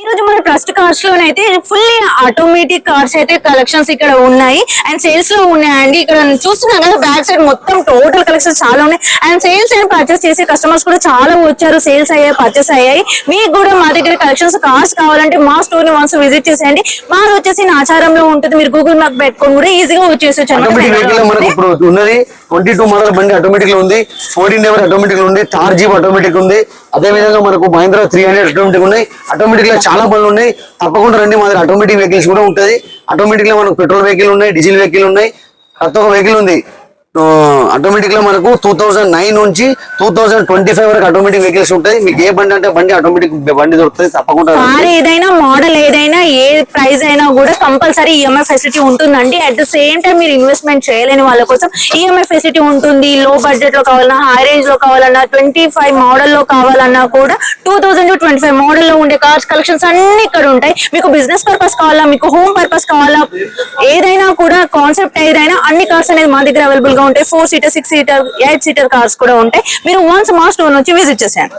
ఈ రోజు మన ట్రస్ట్ కార్స్ లోనైతే ఫుల్లీ ఆటోమేటిక్ కార్స్ అయితే కలెక్షన్స్ ఇక్కడ ఉన్నాయి అండ్ సేల్స్ లో ఉన్నాయండి. ఇక్కడ చూస్తున్నాం కదా బ్యాక్ సైడ్ మొత్తం టోటల్ కలెక్షన్స్ చాలా ఉన్నాయి అండ్ సేల్స్ అండ్ పర్చేస్ చేసే కస్టమర్స్ కూడా చాలా వచ్చారు. సేల్స్ అయ్యాయి, పర్చేస్ అయ్యాయి. మీకు కూడా మా దగ్గర కలెక్షన్స్ కార్స్ కావాలంటే మా స్టోర్ ని వన్స్ విజిట్ చేసేయండి. మాది వచ్చేసి ఆచారంలో ఉంటుంది. మీరు గూగుల్ మ్యాప్ పెట్టుకొని కూడా ఈజీగా వచ్చేసొచ్చు. 22 మోడల్ బండి ఆటోమేటిక్ లో ఉంది, 14 నెంబర్ ఆటోమేటిక్ లో ఉంది, థార్ జీప్ ఆటోమేటిక్ ఉంది. అదే విధంగా మనకు మహీంద్రా 300 ఆటోమేటిక్ ఉన్నాయి. ఆటోమేటిక్ లో చాలా బండ్లు ఉన్నాయి. తప్పకుండా రండి. మా దగ్గర ఆటోమేటిక్ వెహికల్స్ కూడా ఉంటుంది. ఆటోమేటిక్ లో మనకు పెట్రోల్ వెహికల్ ఉన్నాయి, డీజిల్ వెహికల్ ఉన్నాయి. కొత్త ఒక వెహికల్ ఉంది ఆటోమేటిక్ లో మనకు 2009 నుంచి 2025 వరకు ఆటోమేటిక్ వెహికల్స్ ఉంటాయి. మీకు ఏ బండి అంటే బండి ఆటోమేటిక్ బండి దొరుకుతుంది. తప్పకుండా ఏదైనా మోడల్ ఏదైనా ఏ ప్రైస్ అయినా కూడా కంపల్సరీ ఈఎంఐ ఫెసిలిటీ ఉంటుందండి. అట్ ద సేమ్ టైం మీరు ఇన్వెస్ట్మెంట్ చేయలేని వాళ్ళ కోసం ఈఎంఐ ఫెసిలిటీ ఉంటుంది. లో బడ్జెట్ లో కావాలన్నా, హై రేంజ్ లో కావాలన్నా, 25 మోడల్ లో కావాలన్నా కూడా 2000 to 25 మోడల్ లో ఉండే కార్స్ కలెక్షన్స్ అన్ని ఇక్కడ ఉంటాయి. మీకు బిజినెస్ పర్పస్ కావాలా, మీకు హోమ్ పర్పస్ కావాలా, ఏదైనా కూడా కాన్సెప్ట్ ఏదైనా అన్ని కార్స్ అనేది మా దగ్గర అవైలబుల్ గా ఉంటాయి. 4 సీటర్, 6 సీటర్, 8 సీటర్ కార్స్ కూడా ఉంటాయి. మీరు వన్స్ మా స్టోర్ నుంచి విజిట్ చేసేయండి.